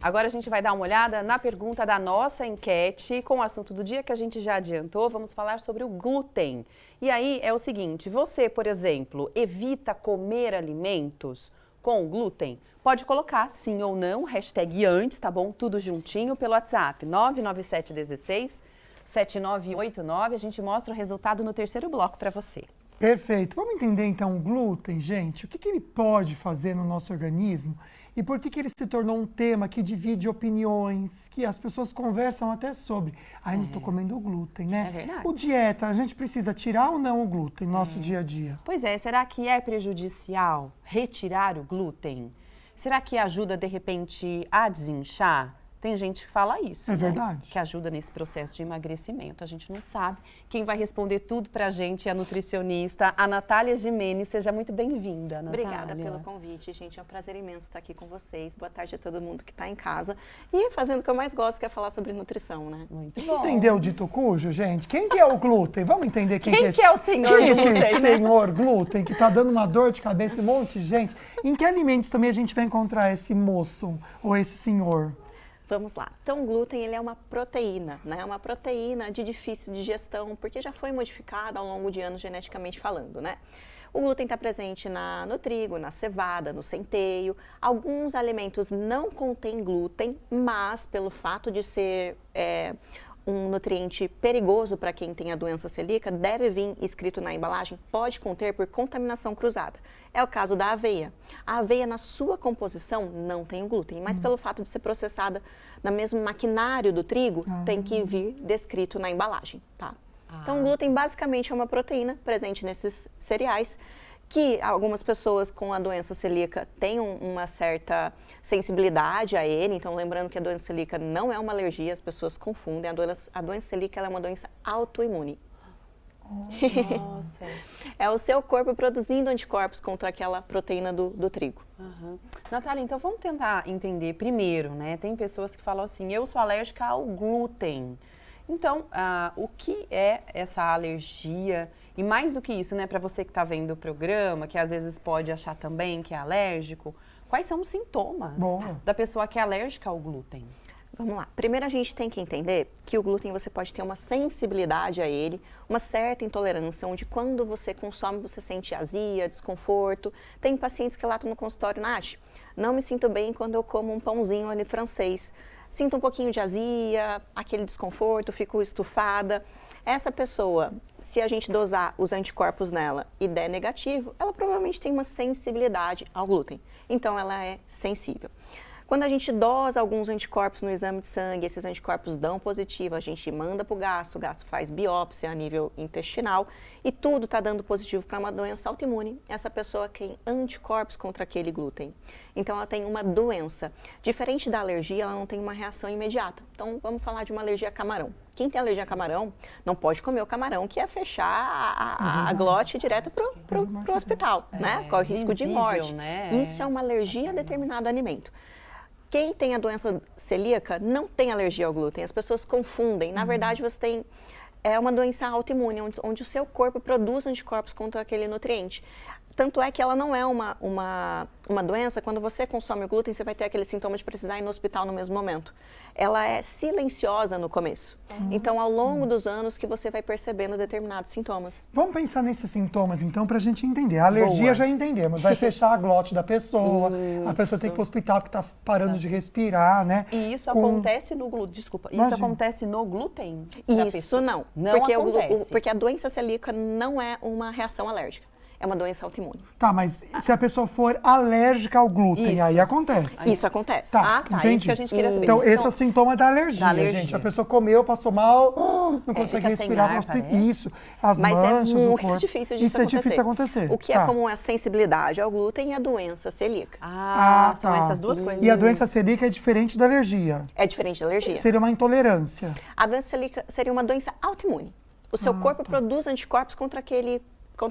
Agora a gente vai dar uma olhada na pergunta da nossa enquete com o assunto do dia que a gente já adiantou. Vamos falar sobre o glúten. E aí é o seguinte, você, por exemplo, evita comer alimentos com glúten? Pode colocar sim ou não, hashtag antes, tá bom? Tudo juntinho pelo WhatsApp, 99716-7989. A gente mostra o resultado no terceiro bloco para você. Perfeito. Vamos entender então o glúten, gente? O que ele pode fazer no nosso organismo e por que ele se tornou um tema que divide opiniões, que as pessoas conversam até sobre. Ai, não estou comendo glúten, né? É verdade. O dieta, a gente precisa tirar ou não o glúten no nosso dia a dia? Pois é, será que é prejudicial retirar o glúten? Será que ajuda, de repente, a desinchar? Tem gente que fala isso, É né? verdade. Que ajuda nesse processo de emagrecimento. A gente não sabe. Quem vai responder tudo pra gente é a nutricionista, a Natália Gimenez. Seja muito bem-vinda, Natália. Obrigada pelo convite, gente. É um prazer imenso estar aqui com vocês. Boa tarde a todo mundo que está em casa. E fazendo o que eu mais gosto, que é falar sobre nutrição, né? Muito bom. Entendeu o dito cujo, gente? Quem que é o glúten? Vamos entender quem que é o senhor quem glúten, é esse né? senhor glúten que está dando uma dor de cabeça em um monte de gente? Em que alimentos também a gente vai encontrar esse moço ou esse senhor? Vamos lá. Então, o glúten, ele é uma proteína, né? Uma proteína de difícil digestão, porque já foi modificada ao longo de anos geneticamente falando, né? O glúten está presente no trigo, na cevada, no centeio. Alguns alimentos não contêm glúten, mas pelo fato de ser um nutriente perigoso para quem tem a doença celíaca, deve vir escrito na embalagem, pode conter por contaminação cruzada. É o caso da aveia. A aveia, na sua composição, não tem o glúten, mas pelo fato de ser processada no mesmo maquinário do trigo, tem que vir descrito na embalagem, tá? Então, o glúten basicamente é uma proteína presente nesses cereais, que algumas pessoas com a doença celíaca têm uma certa sensibilidade a ele. Então, lembrando que a doença celíaca não é uma alergia, as pessoas confundem. A doença celíaca ela é uma doença autoimune. Nossa. É o seu corpo produzindo anticorpos contra aquela proteína do trigo. Uhum. Natália, então vamos tentar entender primeiro, né? Tem pessoas que falam assim, eu sou alérgica ao glúten. Então, o que é essa alergia? E mais do que isso, né, para você que está vendo o programa, que às vezes pode achar também que é alérgico, quais são os sintomas da pessoa que é alérgica ao glúten? Vamos lá. Primeiro a gente tem que entender que o glúten você pode ter uma sensibilidade a ele, uma certa intolerância, onde quando você consome você sente azia, desconforto. Tem pacientes que relatam no consultório, Nath, não me sinto bem quando eu como um pãozinho ali francês. Sinto um pouquinho de azia, aquele desconforto, fico estufada. Essa pessoa, se a gente dosar os anticorpos nela e der negativo, ela provavelmente tem uma sensibilidade ao glúten. Então, ela é sensível. Quando a gente dosa alguns anticorpos no exame de sangue, esses anticorpos dão positivo, a gente manda para o gasto faz biópsia a nível intestinal e tudo está dando positivo para uma doença autoimune. Essa pessoa tem anticorpos contra aquele glúten. Então, ela tem uma doença. Diferente da alergia, ela não tem uma reação imediata. Então, vamos falar de uma alergia a camarão. Quem tem alergia a camarão não pode comer o camarão, que é fechar a glote direto para o hospital, né? Corre risco de morte. Né? Isso é uma alergia a determinado alimento. Quem tem a doença celíaca não tem alergia ao glúten. As pessoas confundem. Na verdade, você tem uma doença autoimune, onde o seu corpo produz anticorpos contra aquele nutriente. Tanto é que ela não é uma doença, quando você consome o glúten, você vai ter aquele sintoma de precisar ir no hospital no mesmo momento. Ela é silenciosa no começo. Então, ao longo dos anos que você vai percebendo determinados sintomas. Vamos pensar nesses sintomas, então, para a gente entender. A alergia já entendemos, vai fechar a glote da pessoa, a pessoa tem que ir para o hospital porque está parando de respirar, né? E isso acontece no glúten, desculpa, isso acontece no glúten? Isso não, porque a doença celíaca não é uma reação alérgica. É uma doença autoimune. Tá, mas se a pessoa for alérgica ao glúten, aí acontece. Isso acontece. Tá, entendi. Isso que a gente queria saber. Então, esse é o sintoma da alergia, gente. A pessoa comeu, passou mal, não consegue respirar. Isso, as manchas, mas é muito difícil de isso acontecer. É difícil acontecer. O que é comum é a sensibilidade ao glúten e a doença celíaca. São essas duas coisas. E a doença celíaca é diferente da alergia? É diferente da alergia. Seria uma intolerância. A doença celíaca seria uma doença autoimune. O seu corpo produz anticorpos contra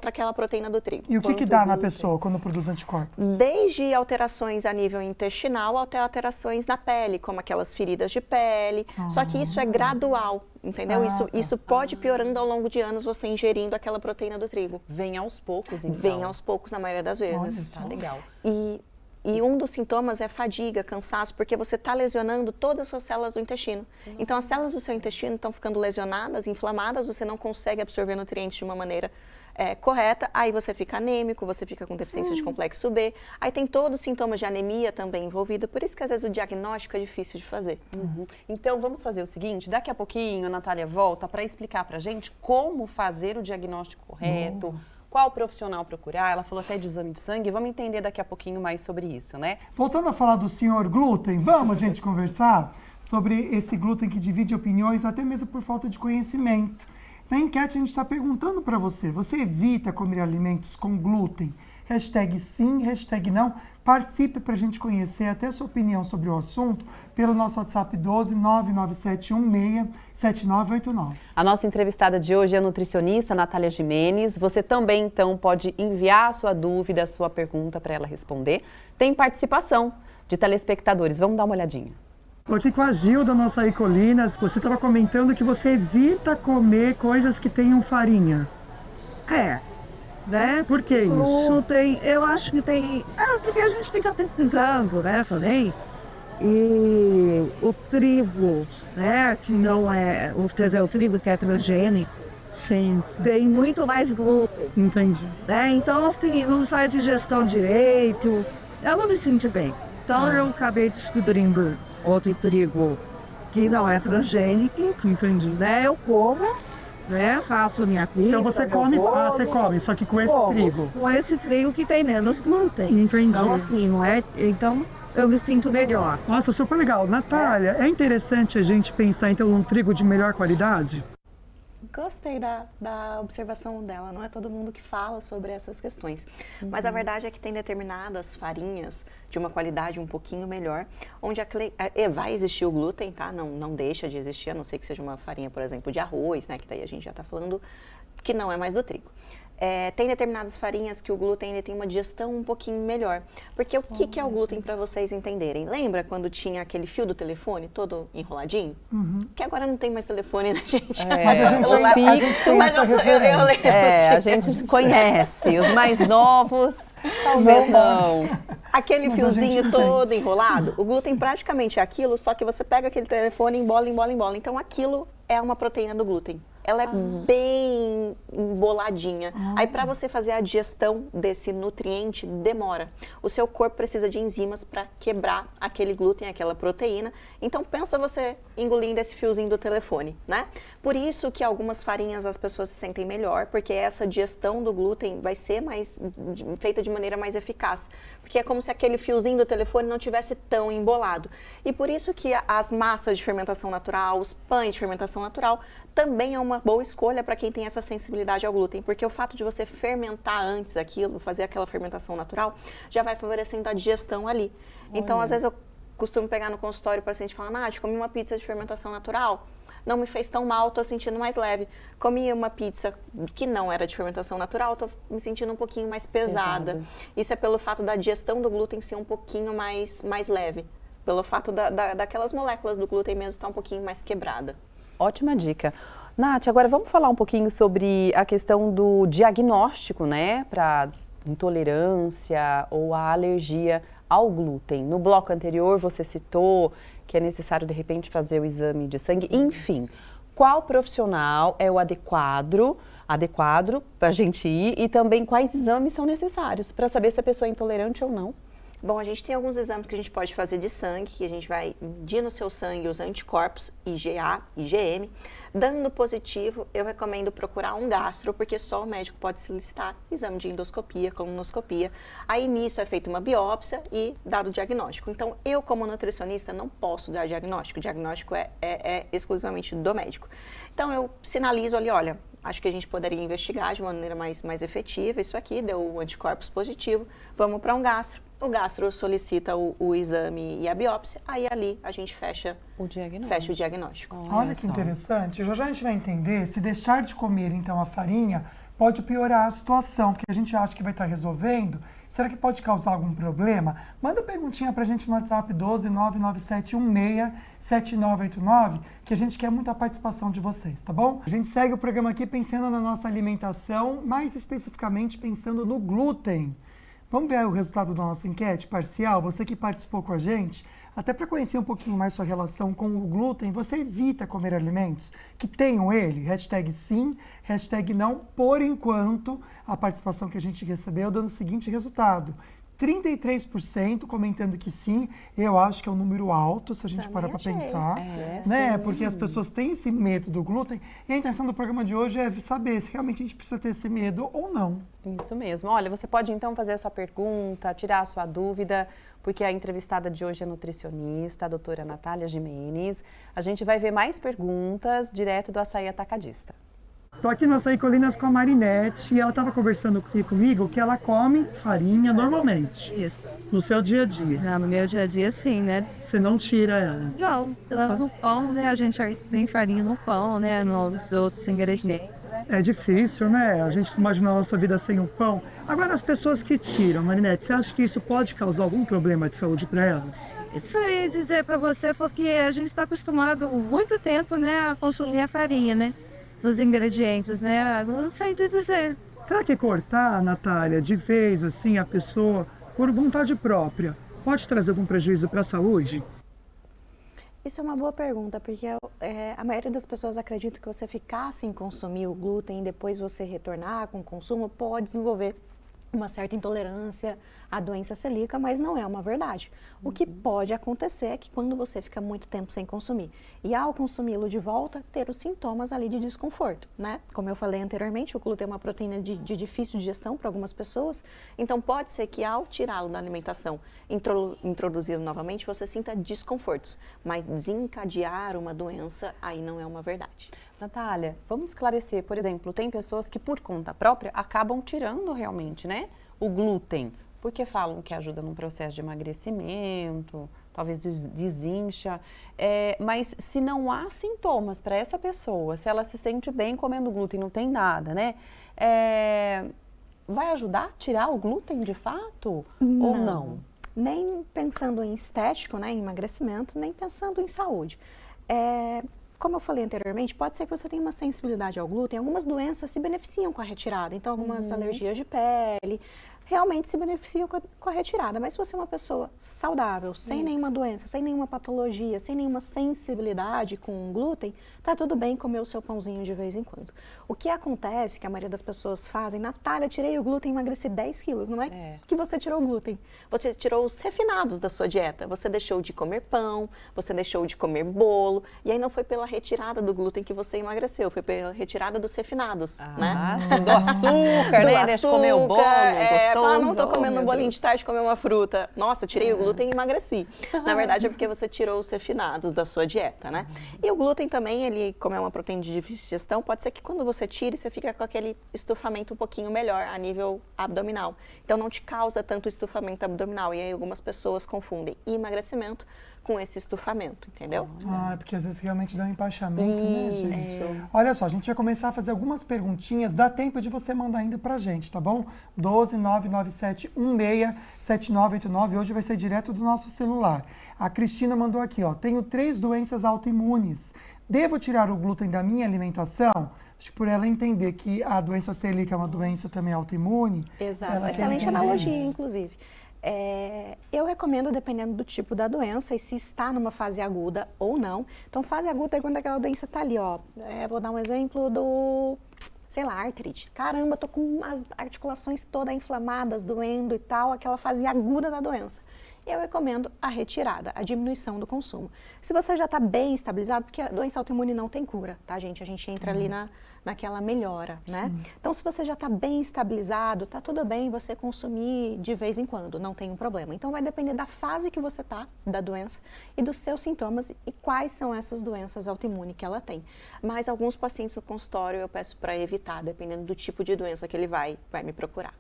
aquela proteína do trigo. E o que dá na pessoa quando produz anticorpos? Desde alterações a nível intestinal até alterações na pele, como aquelas feridas de pele. Só que isso é gradual, entendeu? Isso pode ir piorando ao longo de anos você ingerindo aquela proteína do trigo. Vem aos poucos, então? Vem aos poucos, na maioria das vezes. Legal. E E um dos sintomas é fadiga, cansaço, porque você está lesionando todas as suas células do intestino. Então, as células do seu intestino estão ficando lesionadas, inflamadas, você não consegue absorver nutrientes de uma maneira correta, aí você fica anêmico, você fica com deficiência de complexo B, aí tem todos os sintomas de anemia também envolvido, por isso que às vezes o diagnóstico é difícil de fazer. Então, vamos fazer o seguinte, daqui a pouquinho a Natália volta para explicar pra gente como fazer o diagnóstico correto, qual profissional procurar, ela falou até de exame de sangue, vamos entender daqui a pouquinho mais sobre isso, né? Voltando a falar do senhor glúten, vamos, gente, conversar sobre esse glúten que divide opiniões, até mesmo por falta de conhecimento. Na enquete a gente está perguntando para você, você evita comer alimentos com glúten? Hashtag sim, hashtag não. Participe para a gente conhecer até a sua opinião sobre o assunto pelo nosso WhatsApp 12 99716 7989. A nossa entrevistada de hoje é a nutricionista Natália Gimenez. Você também, então, pode enviar a sua dúvida, a sua pergunta para ela responder. Tem participação de telespectadores. Vamos dar uma olhadinha. Estou aqui com a Gilda, nossa Icolinas. Você estava comentando que você evita comer coisas que tenham farinha. Né? Por que isso? Glúten, eu acho que tem... porque a gente fica pesquisando, né, também. E o trigo, né, que não é... Quer dizer, o trigo que é transgênico, Sim. tem muito mais glúten, Entendi. né? Então, assim, não faz digestão direito. Eu não me sinto bem. Então, eu acabei descobrindo outro trigo que não é transgênico. Entendi. Né? Eu como, né? Faço minha pizza. Então você come, você come, só que com esse trigo. Com esse trigo que tem menos glúten. Entendi. Então, assim, não é... Então, eu me sinto melhor. Nossa, super legal. Natália, é interessante a gente pensar então num trigo de melhor qualidade? Gostei da observação dela, não é todo mundo que fala sobre essas questões. Mas a verdade é que tem determinadas farinhas de uma qualidade um pouquinho melhor, onde vai existir o glúten, tá? Não deixa de existir, a não ser que seja uma farinha, por exemplo, de arroz, né? Que daí a gente já está falando que não é mais do trigo. Tem determinadas farinhas que o glúten ele tem uma digestão um pouquinho melhor. Porque o que é o glúten para vocês entenderem? Lembra quando tinha aquele fio do telefone todo enroladinho? Que agora não tem mais telefone, né, gente? Mas a gente celular. ainda- a gente tem Mas essa eu lembro. A gente se conhece. Os mais novos, talvez não. Aquele Mas a gente fiozinho entende. todo enrolado, o glúten praticamente é aquilo, só que você pega aquele telefone e embola, embola, embola. Então aquilo é uma proteína do glúten. Ela é bem emboladinha. Aí para você fazer a digestão desse nutriente demora. O seu corpo precisa de enzimas para quebrar aquele glúten, aquela proteína. Então pensa você engolindo esse fiozinho do telefone, né? Por isso que algumas farinhas as pessoas se sentem melhor, porque essa digestão do glúten vai ser feita de maneira mais eficaz. Porque é como se aquele fiozinho do telefone não tivesse tão embolado. E por isso que as massas de fermentação natural, os pães de fermentação natural, também é uma boa escolha para quem tem essa sensibilidade ao glúten, porque o fato de você fermentar antes aquilo, fazer aquela fermentação natural, já vai favorecendo a digestão ali. Então, às vezes eu costumo pegar no consultório o paciente e falar, Nath, comi uma pizza de fermentação natural, não me fez tão mal, estou sentindo mais leve. Comi uma pizza que não era de fermentação natural, estou me sentindo um pouquinho mais pesada. Isso é pelo fato da digestão do glúten ser um pouquinho mais leve, pelo fato daquelas moléculas do glúten mesmo estar um pouquinho mais quebrada. Ótima dica. Nath, agora vamos falar um pouquinho sobre a questão do diagnóstico, né, para intolerância ou a alergia ao glúten. No bloco anterior você citou que é necessário de repente fazer o exame de sangue, enfim. Qual profissional é o adequado para a gente ir e também quais exames são necessários para saber se a pessoa é intolerante ou não? Bom, a gente tem alguns exames que a gente pode fazer de sangue, que a gente vai medir no seu sangue os anticorpos, IgA, IgM. Dando positivo, eu recomendo procurar um gastro, porque só o médico pode solicitar exame de endoscopia, colonoscopia. Aí nisso é feita uma biópsia e dado o diagnóstico. Então, eu como nutricionista não posso dar diagnóstico. O diagnóstico é exclusivamente do médico. Então, eu sinalizo ali, olha, acho que a gente poderia investigar de uma maneira mais efetiva. Isso aqui deu o anticorpos positivo, vamos para um gastro. O gastro solicita o exame e a biópsia, aí ali a gente fecha o diagnóstico. Olha que interessante. Já a gente vai entender se deixar de comer então a farinha pode piorar a situação, porque a gente acha que vai estar resolvendo. Será que pode causar algum problema? Manda perguntinha pra gente no WhatsApp 12 99716 7989, que a gente quer muito a participação de vocês, tá bom? A gente segue o programa aqui pensando na nossa alimentação, mais especificamente pensando no glúten. Vamos ver o resultado da nossa enquete parcial? Você que participou com a gente, até para conhecer um pouquinho mais sua relação com o glúten, você evita comer alimentos que tenham ele? Hashtag sim, hashtag não. Por enquanto, a participação que a gente recebeu dando o seguinte resultado. 33% comentando que sim, eu acho que é um número alto, se a gente parar para pensar, né? Sim. Porque as pessoas têm esse medo do glúten e a intenção do programa de hoje é saber se realmente a gente precisa ter esse medo ou não. Isso mesmo. Olha, você pode então fazer a sua pergunta, tirar a sua dúvida, porque a entrevistada de hoje é nutricionista, a doutora Natália Gimenez. A gente vai ver mais perguntas direto do Açaí Atacadista. Estou aqui no Açaí Colinas com a Marinete e ela estava conversando aqui comigo que ela come farinha normalmente, Isso. no seu dia a dia. No meu dia a dia, sim, né? Você não tira ela. Não, no pão, né? A gente tem farinha no pão, né? Nos outros ingredientes. É difícil, né? A gente imaginar a nossa vida sem o pão. Agora, as pessoas que tiram, Marinete, você acha que isso pode causar algum problema de saúde para elas? Isso eu ia dizer para você, porque a gente está acostumado há muito tempo, né, a consumir a farinha, né? Nos ingredientes, né? Não sei te dizer. Será que cortar, Natália, de vez, assim, a pessoa, por vontade própria, pode trazer algum prejuízo para a saúde? Isso é uma boa pergunta, porque a maioria das pessoas acredita que você ficar sem consumir o glúten e depois você retornar com o consumo pode desenvolver uma certa intolerância à doença celíaca, mas não é uma verdade. O que pode acontecer é que quando você fica muito tempo sem consumir e ao consumi-lo de volta, ter os sintomas ali de desconforto, né? Como eu falei anteriormente, o glúten é uma proteína de difícil digestão para algumas pessoas, então pode ser que ao tirá-lo da alimentação, introduzi-lo novamente, você sinta desconfortos, mas desencadear uma doença aí não é uma verdade. Natália, vamos esclarecer, por exemplo, tem pessoas que por conta própria acabam tirando realmente, né, o glúten, porque falam que ajuda no processo de emagrecimento, talvez desincha, mas se não há sintomas para essa pessoa, se ela se sente bem comendo glúten, não tem nada, né, vai ajudar a tirar o glúten de fato ou não? Nem pensando em estético, né, em emagrecimento, nem pensando em saúde. Como eu falei anteriormente, pode ser que você tenha uma sensibilidade ao glúten. Algumas doenças se beneficiam com a retirada. Então, algumas alergias de pele realmente se beneficiam com a retirada. Mas se você é uma pessoa saudável, sem nenhuma doença, sem nenhuma patologia, sem nenhuma sensibilidade com o glúten, tá tudo bem comer o seu pãozinho de vez em quando. O que acontece, que a maioria das pessoas fazem, Natália, tirei o glúten e emagreci 10 quilos. Não é que você tirou o glúten. Você tirou os refinados da sua dieta. Você deixou de comer pão, você deixou de comer bolo. E aí não foi pela retirada do glúten que você emagreceu, foi pela retirada dos refinados, né? Do açúcar, né? Deixa eu comer o bolo, gostoso. Não tô comendo um bolinho de tarde, comer uma fruta. Nossa, tirei o glúten e emagreci. Na verdade é porque você tirou os refinados da sua dieta, né? E o glúten também, ele, como é uma proteína de difícil digestão, pode ser que quando você tire, você fica com aquele estufamento um pouquinho melhor a nível abdominal. Então não te causa tanto estufamento abdominal. E aí algumas pessoas confundem emagrecimento com esse estufamento, entendeu? Porque às vezes realmente dá um empachamento, né, gente? Isso. Olha só, a gente vai começar a fazer algumas perguntinhas. Dá tempo de você mandar ainda pra gente, tá bom? 12997167989. Hoje vai ser direto do nosso celular. A Cristina mandou aqui, ó. Tenho 3 doenças autoimunes. Devo tirar o glúten da minha alimentação? Acho que por ela entender que a doença celíaca é uma doença também autoimune. Exato. Excelente analogia, inclusive. Eu recomendo, dependendo do tipo da doença e se está numa fase aguda ou não. Então, fase aguda é quando aquela doença está ali, ó. Vou dar um exemplo do, sei lá, artrite. Caramba, tô com as articulações todas inflamadas, doendo e tal, aquela fase aguda da doença. Eu recomendo a retirada, a diminuição do consumo. Se você já está bem estabilizado, porque a doença autoimune não tem cura, tá, gente? A gente entra ali naquela melhora, né? Então, se você já está bem estabilizado, tá tudo bem você consumir de vez em quando, não tem um problema. Então, vai depender da fase que você tá da doença e dos seus sintomas e quais são essas doenças autoimunes que ela tem. Mas alguns pacientes no consultório eu peço para evitar, dependendo do tipo de doença que ele vai me procurar.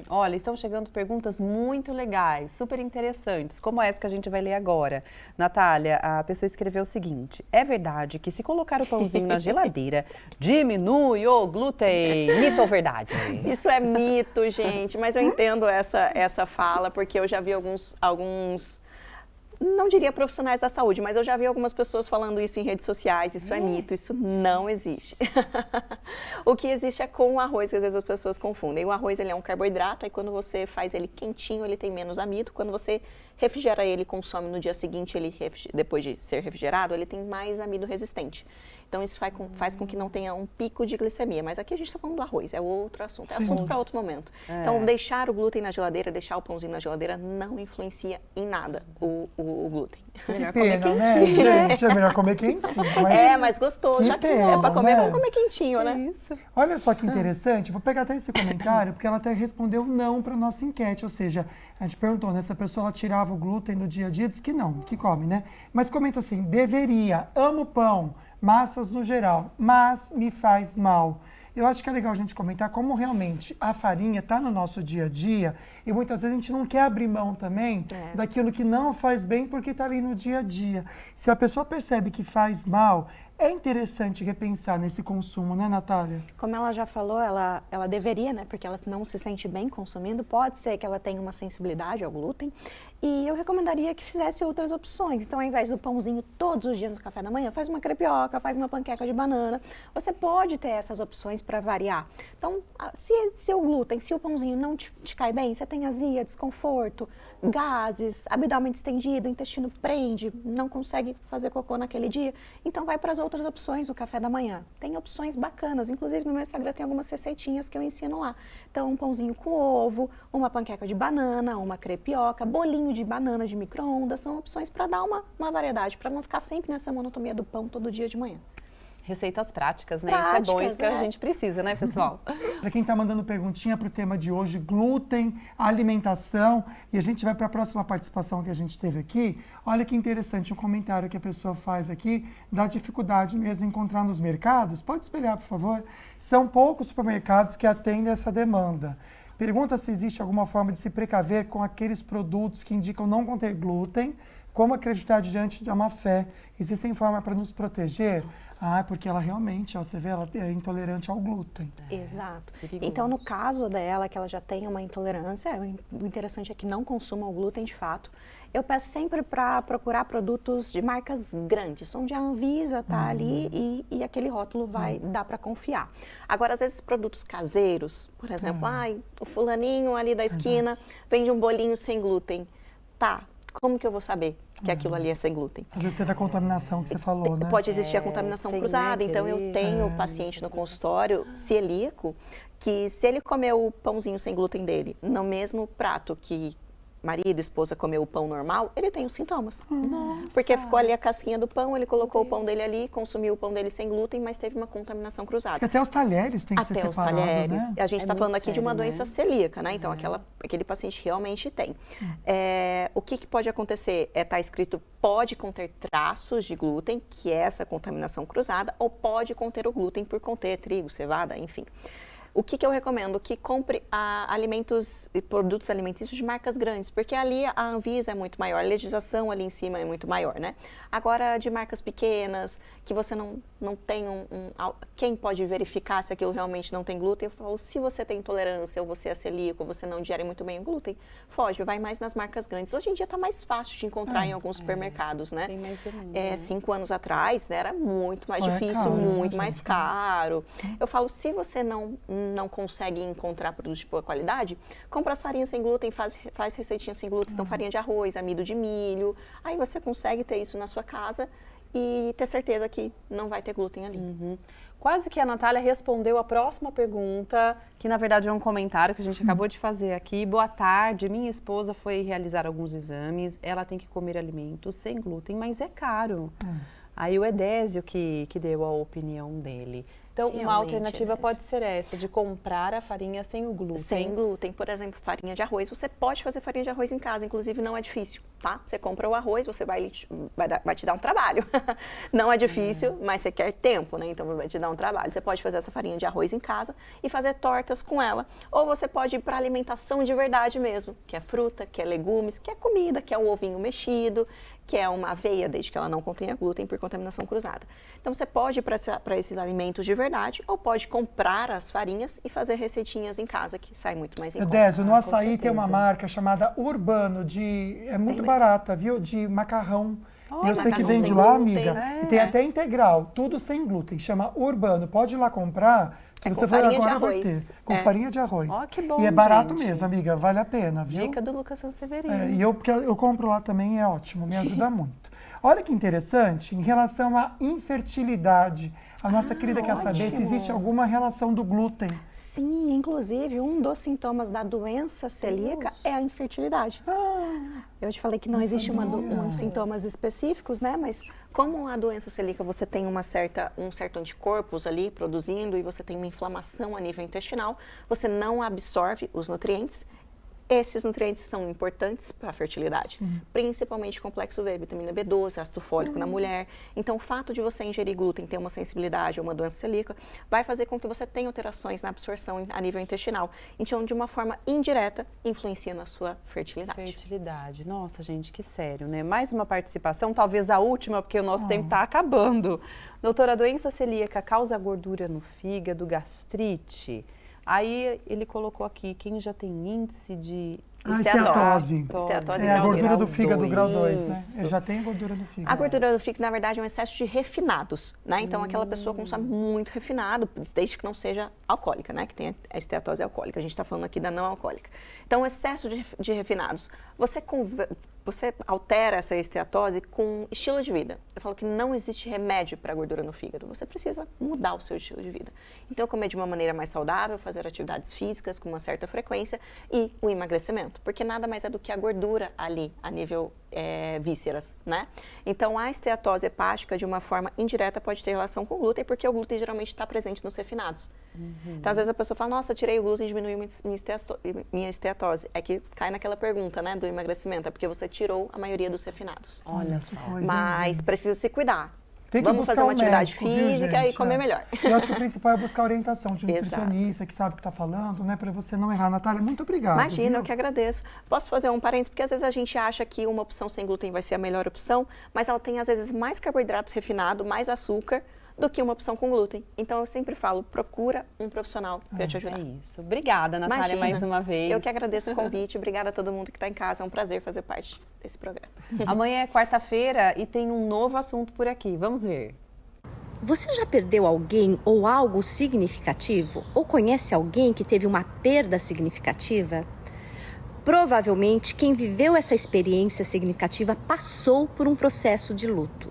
Olha, estão chegando perguntas muito legais, super interessantes, como essa que a gente vai ler agora. Natália, a pessoa escreveu o seguinte: é verdade que se colocar o pãozinho na geladeira diminui o glúten? Mito ou verdade? Isso é mito, gente, mas eu entendo essa fala, porque eu já vi alguns não diria profissionais da saúde, mas eu já vi algumas pessoas falando isso em redes sociais, isso é mito, isso não existe. O que existe é com o arroz, que às vezes as pessoas confundem. O arroz, ele é um carboidrato, aí quando você faz ele quentinho, ele tem menos amido. Quando você refrigera ele e consome no dia seguinte, depois de ser refrigerado, ele tem mais amido resistente. Então, isso faz com que não tenha um pico de glicemia. Mas aqui a gente está falando do arroz, é outro assunto. É assunto para outro momento. Então, deixar o glúten na geladeira, deixar o pãozinho na geladeira, não influencia em nada o glúten. Melhor Que comer pena, né, quentinho. gente? É melhor comer quentinho. Mas gostoso. Que Já que pena, é para comer, né? vamos comer quentinho, né? Isso. Olha só que interessante, vou pegar até esse comentário, porque ela até respondeu não para a nossa enquete, ou seja, a gente perguntou, né, se a pessoa ela tirava o glúten no dia a dia, diz que não, que come, né? Mas comenta assim, deveria, amo pão, massas no geral, mas me faz mal. Eu acho que é legal a gente comentar como realmente a farinha está no nosso dia a dia e muitas vezes a gente não quer abrir mão também daquilo que não faz bem porque está ali no dia a dia. Se a pessoa percebe que faz mal, é interessante repensar nesse consumo, né, Natália? Como ela já falou, ela deveria, né? Porque ela não se sente bem consumindo. Pode ser que ela tenha uma sensibilidade ao glúten. E eu recomendaria que fizesse outras opções. Então, ao invés do pãozinho todos os dias no café da manhã, faz uma crepioca, faz uma panqueca de banana. Você pode ter essas opções para variar. Então, se o glúten, se o pãozinho não te cai bem, você tem azia, desconforto, gases, abdômen distendido, intestino prende, não consegue fazer cocô naquele dia, então vai para as outras opções no café da manhã. Tem opções bacanas, inclusive no meu Instagram tem algumas receitinhas que eu ensino lá. Então, um pãozinho com ovo, uma panqueca de banana, uma crepioca, bolinho de banana de micro-ondas, são opções para dar uma variedade, para não ficar sempre nessa monotonia do pão todo dia de manhã. Receitas práticas, né? Isso é bom, isso que a gente precisa, né, pessoal? Para quem está mandando perguntinha para o tema de hoje, glúten, alimentação, e a gente vai para a próxima participação que a gente teve aqui. Olha que interessante, um comentário que a pessoa faz aqui, da dificuldade mesmo em encontrar nos mercados. Pode espelhar, por favor? São poucos supermercados que atendem essa demanda. Pergunta se existe alguma forma de se precaver com aqueles produtos que indicam não conter glúten, como acreditar diante de uma fé? Existem forma para nos proteger? Porque ela realmente, você vê, ela é intolerante ao glúten. Exato. Perigoso. Então, no caso dela, que ela já tem uma intolerância, o interessante é que não consuma o glúten de fato. Eu peço sempre para procurar produtos de marcas grandes, onde a Anvisa está ali e aquele rótulo vai dar para confiar. Agora, às vezes, produtos caseiros, por exemplo, o fulaninho ali da esquina vende um bolinho sem glúten. Tá, como que eu vou saber que aquilo ali é sem glúten? Às vezes teve a contaminação que você falou, né? Pode existir a contaminação cruzada, então eu tenho paciente no consultório celíaco que se ele comer o pãozinho sem glúten dele no mesmo prato que marido, esposa comeu o pão normal, ele tem os sintomas. Nossa. Porque ficou ali a casquinha do pão, ele colocou o pão dele ali, consumiu o pão dele sem glúten, mas teve uma contaminação cruzada. Porque até os talheres têm que ser Até os separados, talheres. né? A gente está falando muito aqui de uma sério, doença né? celíaca, né? Então, aquele paciente realmente tem. O que pode acontecer? Está escrito pode conter traços de glúten, que é essa contaminação cruzada, ou pode conter o glúten por conter trigo, cevada, enfim. O que eu recomendo? Que compre alimentos e produtos alimentícios de marcas grandes, porque ali a Anvisa é muito maior, a legislação ali em cima é muito maior, né? Agora, de marcas pequenas, que você não tem quem pode verificar se aquilo realmente não tem glúten? Eu falo, se você tem intolerância, ou você é celíaco, ou você não digere muito bem o glúten, foge, vai mais nas marcas grandes. Hoje em dia está mais fácil de encontrar em alguns supermercados, né? Tem mais demanda, né? 5 anos atrás, né, era muito mais Só é difícil, caro, muito né? mais caro. Eu falo, se você não consegue encontrar produtos de boa qualidade, compra as farinhas sem glúten, faz receitinhas sem glúten, então farinha de arroz, amido de milho, aí você consegue ter isso na sua casa e ter certeza que não vai ter glúten ali. Quase que a Natália respondeu a próxima pergunta, que na verdade é um comentário que a gente acabou de fazer aqui. Boa tarde, minha esposa foi realizar alguns exames, ela tem que comer alimentos sem glúten, mas é caro. Aí o Edésio que deu a opinião dele. Então, uma Realmente, alternativa Edésio. pode ser essa, de comprar a farinha sem o glúten. Sem glúten, por exemplo, farinha de arroz. Você pode fazer farinha de arroz em casa, inclusive não é difícil, tá? Você compra o arroz, você vai te dar um trabalho. Não é difícil, mas você quer tempo, né? Então vai te dar um trabalho. Você pode fazer essa farinha de arroz em casa e fazer tortas com ela. Ou você pode ir para alimentação de verdade mesmo, que é fruta, que é legumes, que é comida, que é o ovinho mexido, que é uma aveia, desde que ela não contenha glúten por contaminação cruzada. Então você pode ir para esses alimentos de verdade, verdade, ou pode comprar as farinhas e fazer receitinhas em casa, que sai muito mais em conta. Désio, no com açaí tem uma certeza. marca chamada Urbano, é muito mesmo. barata, viu? De macarrão. E eu sei que macarrão vende sem lá, glúten. amiga, e tem até integral, tudo sem glúten, chama Urbano. Pode ir lá comprar, que É você com vai farinha de agora vai arroz. ter. Com É. farinha de arroz. Ó, que bom, e é barato gente. mesmo, amiga, vale a pena, viu? Dica do Lucas Sanseverino. Porque eu compro lá também, é ótimo, me ajuda muito. Olha que interessante, em relação à infertilidade, a nossa querida quer saber se existe alguma relação do glúten. Sim, inclusive, um dos sintomas da doença celíaca é a infertilidade. Eu te falei que não existe uns sintomas específicos, né? Mas Como a doença celíaca você tem um certo anticorpos ali produzindo e você tem uma inflamação a nível intestinal, você não absorve os nutrientes. Esses nutrientes são importantes para a fertilidade, principalmente complexo V, vitamina B12, ácido fólico na mulher. Então, o fato de você ingerir glúten, ter uma sensibilidade ou uma doença celíaca, vai fazer com que você tenha alterações na absorção a nível intestinal. Então, de uma forma indireta, influencia na sua fertilidade. Fertilidade. Nossa, gente, que sério, né? Mais uma participação, talvez a última, porque o nosso tempo está acabando. Doutora, a doença celíaca causa gordura no fígado, gastrite? Aí ele colocou aqui, quem já tem índice de esteatose. Esteatose É a grau gordura dois. do fígado grau 2, né? Isso. Já tem gordura do fígado. A gordura do fígado, na verdade, é um excesso de refinados, né? Então, aquela pessoa consome muito refinado, desde que não seja alcoólica, né? Que tem a esteatose alcoólica. A gente está falando aqui da não alcoólica. Então, o excesso de refinados. Você altera essa esteatose com estilo de vida. Eu falo que não existe remédio para gordura no fígado. Você precisa mudar o seu estilo de vida. Então, comer de uma maneira mais saudável, fazer atividades físicas com uma certa frequência e o emagrecimento. Porque nada mais é do que a gordura ali, a nível vísceras, né? Então, a esteatose hepática, de uma forma indireta, pode ter relação com o glúten, porque o glúten geralmente está presente nos refinados. Então, às vezes a pessoa fala, nossa, tirei o glúten e diminuiu minha esteatose. É que cai naquela pergunta, né, do emagrecimento, é porque você tirou a maioria dos refinados. Olha só. Mas precisa se cuidar. Tem que Vamos buscar fazer uma um atividade médico, viu, física gente? e comer melhor. Eu acho que o principal é buscar orientação de um Exato. nutricionista que sabe o que está falando, né? Para você não errar. Natália, muito obrigado. Imagina, viu? eu que agradeço. Posso fazer um parênteses? Porque às vezes a gente acha que uma opção sem glúten vai ser a melhor opção, mas ela tem às vezes mais carboidrato refinado, mais açúcar, do que uma opção com glúten. Então eu sempre falo, procura um profissional para te ajudar. É isso. Obrigada, Natália, Imagina. mais uma vez. Eu que agradeço o convite. Obrigada a todo mundo que está em casa. É um prazer fazer parte desse programa. Amanhã é quarta-feira e tem um novo assunto por aqui. Vamos ver. Você já perdeu alguém ou algo significativo? Ou conhece alguém que teve uma perda significativa? Provavelmente quem viveu essa experiência significativa passou por um processo de luto.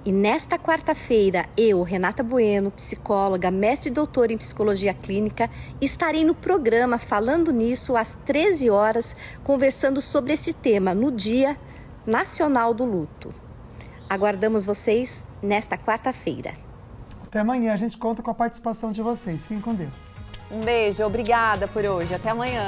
E nesta quarta-feira, eu, Renata Bueno, psicóloga, mestre e doutora em psicologia clínica, estarei no programa falando nisso às 13 horas, conversando sobre esse tema no Dia Nacional do Luto. Aguardamos vocês nesta quarta-feira. Até amanhã, a gente conta com a participação de vocês. Fiquem com Deus. Um beijo, obrigada por hoje. Até amanhã.